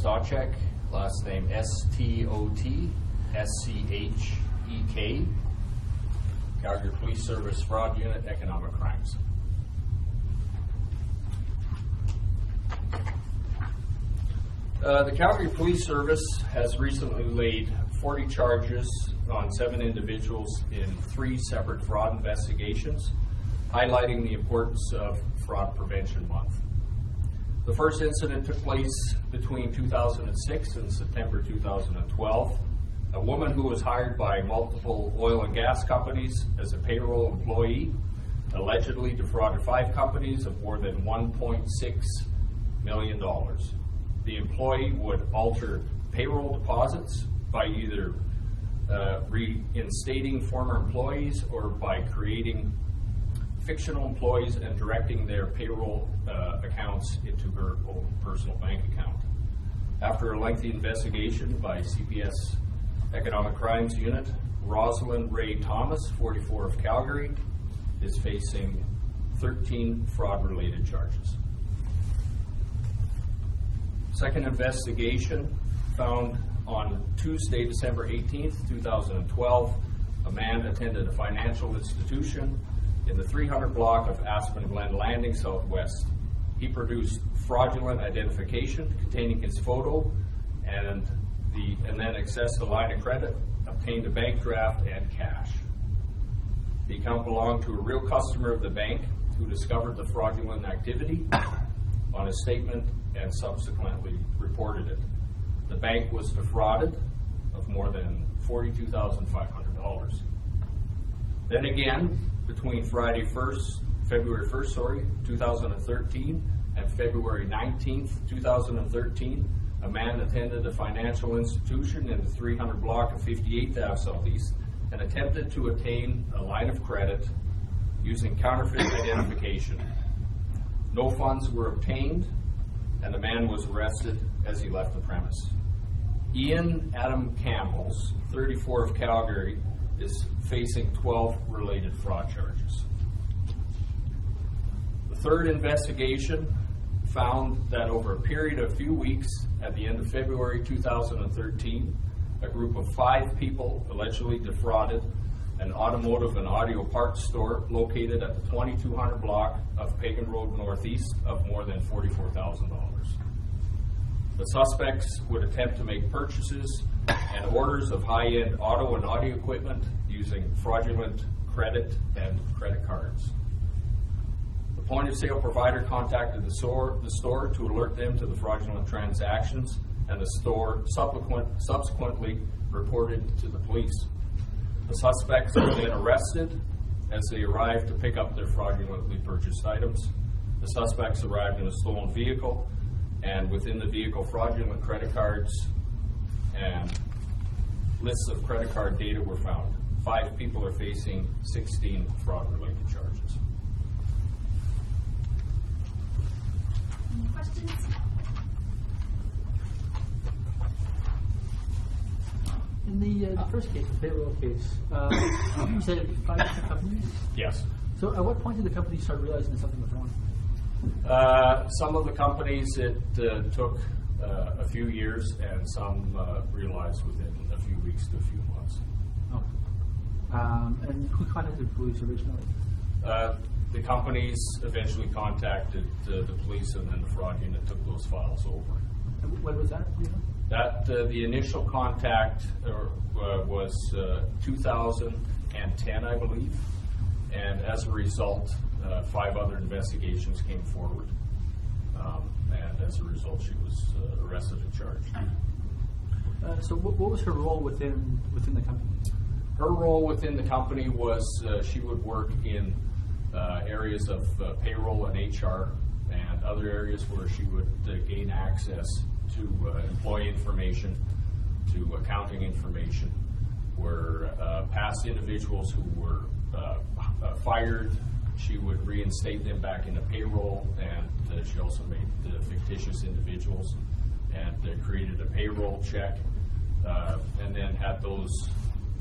Stochek, last name S-T-O-T-S-C-H-E-K, Calgary Police Service Fraud Unit, Economic Crimes. The Calgary Police Service has recently laid 40 charges on 7 individuals in 3 separate fraud investigations, highlighting the importance of Fraud Prevention Month. The first incident took place between 2006 and September 2012. A woman who was hired by multiple oil and gas companies as a payroll employee allegedly defrauded 5 companies of more than $1.6 million. The employee would alter payroll deposits by either reinstating former employees or by creating fictional employees and directing their payroll accounts into her own personal bank account. After a lengthy investigation by CPS Economic Crimes Unit, Rosalind Ray Thomas, 44 of Calgary, is facing 13 fraud-related charges. Second investigation found on Tuesday, December 18th, 2012, a man attended a financial institution in the 300 block of Aspen Glen Landing Southwest. He produced fraudulent identification containing his photo and then accessed a line of credit, obtained a bank draft and cash. The account belonged to a real customer of the bank who discovered the fraudulent activity on a statement and subsequently reported it. The bank was defrauded of more than $42,500. Then again, between February 1st, 2013 and February 19th, 2013, a man attended a financial institution in the 300 block of 58th Ave Southeast and attempted to obtain a line of credit using counterfeit identification. No funds were obtained, and the man was arrested as he left the premise. Ian Adam Campbells, 34 of Calgary, is facing 12 related fraud charges. The third investigation found that over a period of a few weeks, at the end of February 2013, a group of 5 people allegedly defrauded an automotive and audio parts store located at the 2200 block of Pagan Road Northeast of more than $44,000. The suspects would attempt to make purchases and orders of high-end auto and audio equipment using fraudulent credit and credit cards. The point-of-sale provider contacted the store to alert them to the fraudulent transactions, and the store subsequently reported to the police. The suspects were then arrested as they arrived to pick up their fraudulently purchased items. The suspects arrived in a stolen vehicle, and within the vehicle, fraudulent credit cards and lists of credit card data were found. 5 people are facing 16 fraud-related charges. Any questions? In the first case, the payroll case, you said 5 different companies? Yes. So at what point did the company start realizing something was wrong? Some of the companies it took a few years, and some realized within a few weeks to a few months. Oh. And who contacted the police originally? The companies eventually contacted the police, and then the fraud unit took those files over. And when was that? Do you know? That the initial contact was 2010, I believe, and as a result, 5 other investigations came forward, and as a result, she was arrested and charged. So what was her role within the company? Her role within the company was she would work in areas of payroll and HR and other areas where she would gain access to employee information, to accounting information, where past individuals who were fired, she would reinstate them back into payroll, and she also made fictitious individuals and created a payroll check, and then had those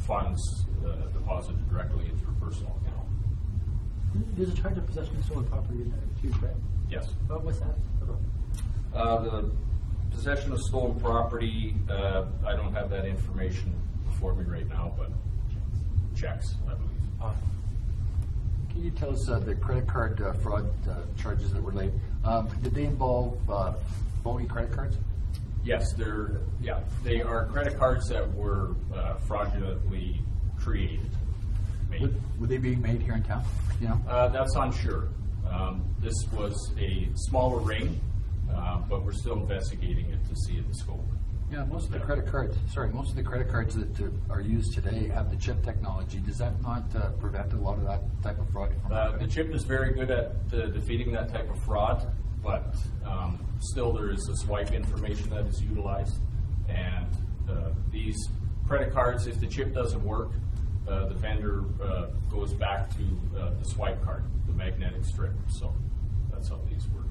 funds deposited directly into her personal account. There's a charge of possession of stolen property in there too, right? Yes. What's that about? The Possession of stolen property, I don't have that information before me right now, but checks, I believe. Can you tell us the credit card fraud charges that were laid? Did they involve phony credit cards? Yes, they are credit cards that were fraudulently created. Were they being made here in town? You know? That's unsure. This was a smaller ring, but we're still investigating it to see the scope. Yeah, most of the credit cards that are used today have the chip technology. Does that not prevent a lot of that type of fraud from happening? The chip is very good at defeating that type of fraud, but still there is a swipe information that is utilized. And these credit cards, if the chip doesn't work, the vendor goes back to the swipe card, the magnetic strip. So that's how these work.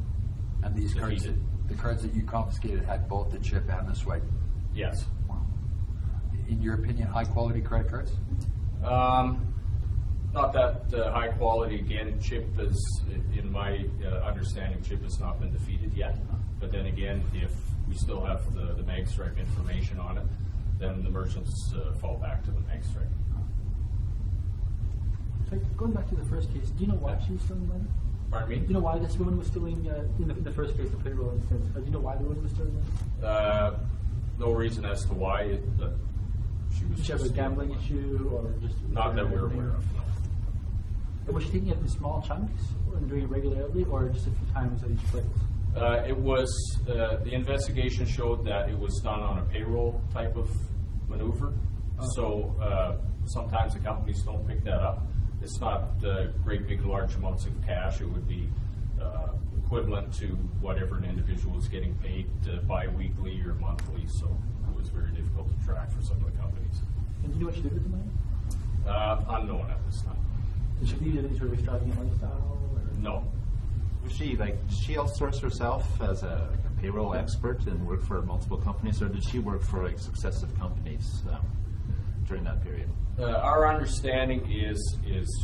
And these cards, the cards that you confiscated had both the chip and the swipe? Yes. Wow. In your opinion, high quality credit cards? Not that high quality. Again, chip is, in my understanding, chip has not been defeated yet. But then again, if we still have the mag stripe information on it, then the merchants fall back to the mag stripe. So going back to the first case, do you know why she was stealing money? Pardon me? Do you know why this woman was stealing, in the first case, the payroll instance? Do you know why the woman was stealing money? No reason as to why she was. Did she have a gambling issue, or just? Not that we're aware of. And was she taking it in small chunks and doing it regularly, or just a few times at each place? It was, the investigation showed that it was done on a payroll type of maneuver. So sometimes the companies don't pick that up. It's not great big large amounts of cash. It would be equivalent to whatever an individual is getting paid bi-weekly or monthly. So it was very difficult to track for some of the companies. And do you know what she did with the money? Unknown at this time. Did she lead any sort of extravagant lifestyle? Or? No. Was she did she outsource herself as a payroll expert and work for multiple companies, or did she work for successive companies during that period? Our understanding is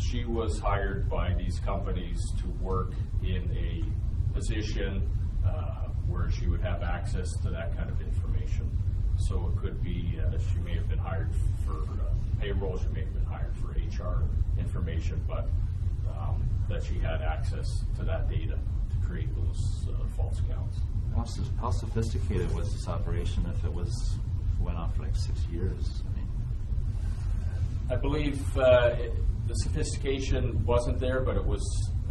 she was hired by these companies to work in a position where she would have access to that kind of information. So it could be she may have been hired for payroll, she may have been hired for HR information, but that she had access to that data to create those false accounts. How sophisticated was this operation if it went on for like 6 years? I believe the sophistication wasn't there, but it was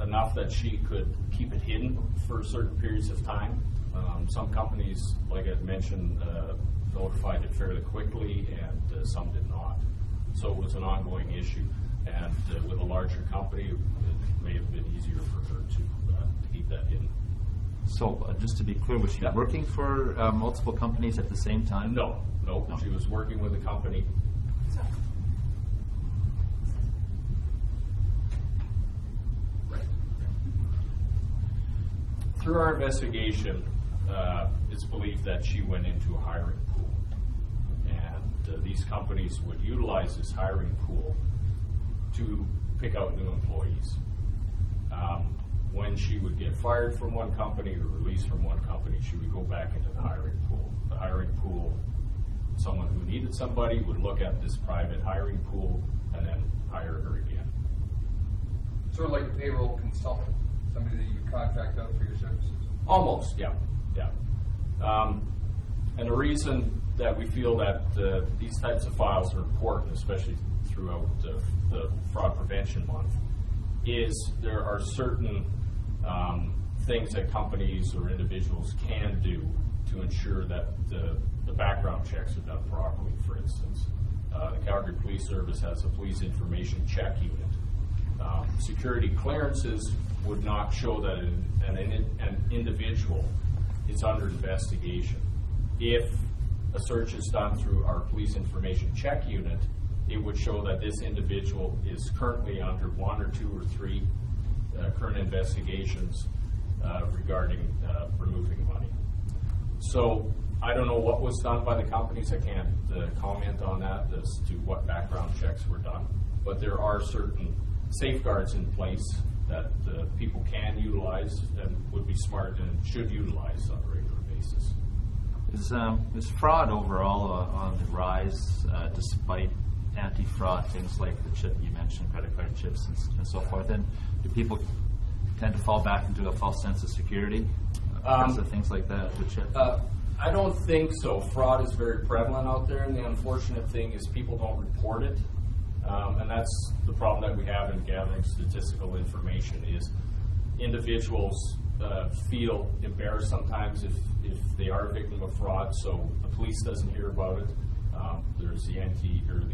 enough that she could keep it hidden for certain periods of time. Some companies, like I mentioned, notified it fairly quickly, and some did not. So it was an ongoing issue. And with a larger company, it may have been easier for her to keep that hidden. So just to be clear, was she working for multiple companies at the same time? No. She was working with a company. Through our investigation, it's believed that she went into a hiring pool. And these companies would utilize this hiring pool to pick out new employees. When she would get fired from one company or released from one company, she would go back into the hiring pool. The hiring pool, someone who needed somebody would look at this private hiring pool and then hire her again. Sort of like a payroll consultant, somebody that you contract out for your services? Almost, yeah. And the reason that we feel that these types of files are important, especially throughout the Fraud Prevention Month, is there are certain things that companies or individuals can do to ensure that the background checks are done properly. For instance, the Calgary Police Service has a police information check unit. Security clearances would not show that an individual is under investigation. If a search is done through our police information check unit, it would show that this individual is currently under 1 or 2 or 3 current investigations regarding removing money. So I don't know what was done by the companies. I can't comment on that as to what background checks were done. But there are certain safeguards in place that people can utilize and would be smart and should utilize on a regular basis. Is fraud overall on the rise despite anti-fraud things like the chip you mentioned, credit card chips and so forth? And do people tend to fall back into a false sense of security because of things like that, the chip? I don't think so. Fraud is very prevalent out there, and the unfortunate thing is people don't report it. And that's the problem that we have in gathering statistical information is individuals feel embarrassed sometimes if they are a victim of fraud, so the police doesn't hear about it. There's the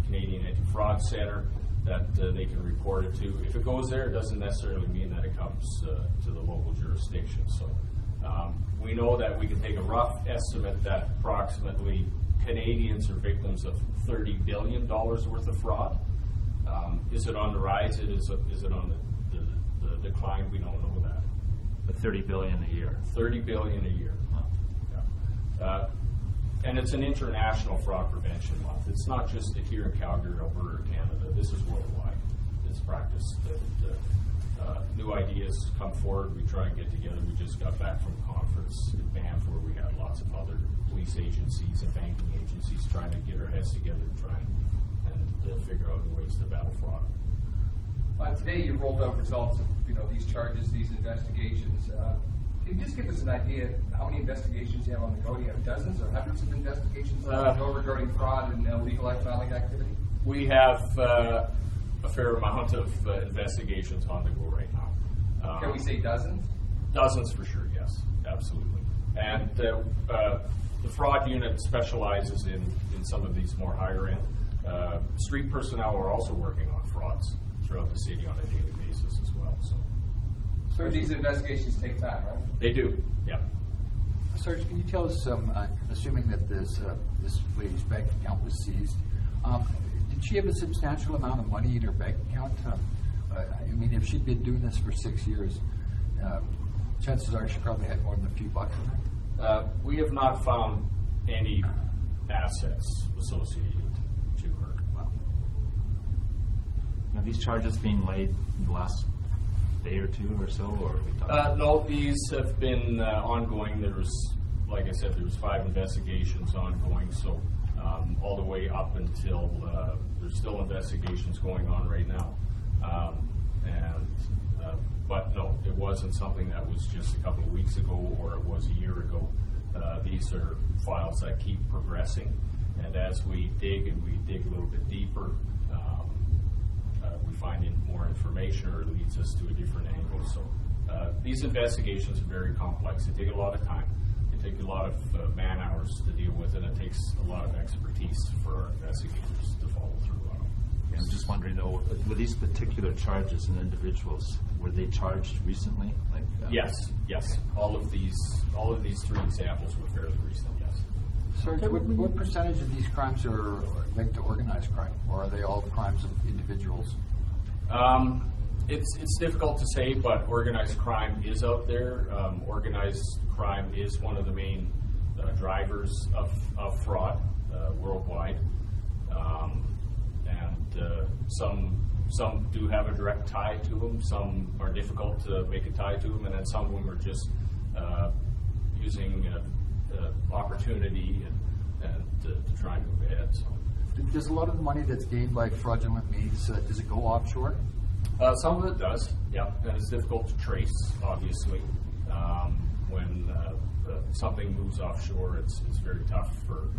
Canadian Anti-Fraud Center that they can report it to. If it goes there, it doesn't necessarily mean that it comes to the local jurisdiction. So we know that we can take a rough estimate that approximately Canadians are victims of $30 billion worth of fraud. Is it on the rise? Is it on the decline? We don't know that. But $30 billion a year. $30 billion a year. Wow. Yeah. And it's an international fraud prevention month. It's not just here in Calgary, Alberta, or Canada. This is worldwide. It's practiced. New ideas come forward. We try and get together. We just got back from a conference in Banff where we had lots of other police agencies and banking agencies trying to get our heads together and try and figure out ways to battle fraud. Today you rolled out results of these charges, these investigations. Can you just give us an idea how many investigations you have on the go? Do you have dozens or hundreds of investigations on the go regarding fraud and illegal economic activity? We have a fair amount of investigations on the go right now. Can we say dozens? Dozens for sure, yes, absolutely. And the fraud unit specializes in some of these more higher end. Street personnel are also working on frauds throughout the city on a daily basis as well. So these investigations take time, right? They do, yeah. Sarge, can you tell us, assuming that this lady's bank account was seized, did she have a substantial amount of money in her bank account? I mean, if she'd been doing this for 6 years, chances are she probably had more than a few bucks in her. We have not found any assets associated to her. Wow. Are these charges being laid in the last day or two or so, or are we talking? No, these have been ongoing. There was, like I said, there was 5 investigations ongoing, so all the way up until there's still investigations going on right now. But no, it wasn't something that was just a couple of weeks ago or it was a year ago. These are files that keep progressing, and as we dig and we dig a little bit deeper, we find more information or it leads us to a different angle. So these investigations are very complex. They take a lot of time. They take a lot of man hours to deal with, and it takes a lot of expertise for our investigators to follow through on them. I'm just wondering, though, were these particular charges and individuals, were they charged recently? Like Yes. All of these 3 examples were fairly recent. Yes. Sarge, what percentage of these crimes are linked to organized crime, or are they all crimes of individuals? It's difficult to say, but organized crime is out there. Organized crime is one of the main drivers of fraud worldwide, and some do have a direct tie to them. Some are difficult to make a tie to them, and then some of them are just using opportunity and to try and move ahead. So. Does a lot of the money that's gained by fraudulent means, does it go offshore? Some of it does, yeah, and it's difficult to trace, obviously. When something moves offshore, it's very tough for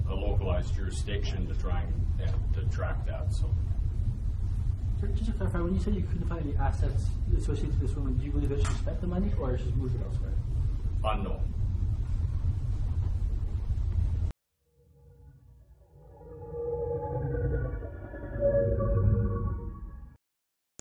a localized jurisdiction to try and to track that. So, Just to clarify, when you said you couldn't find any assets associated to this woman, do you believe that she spent the money or she's moved it elsewhere? Unknown.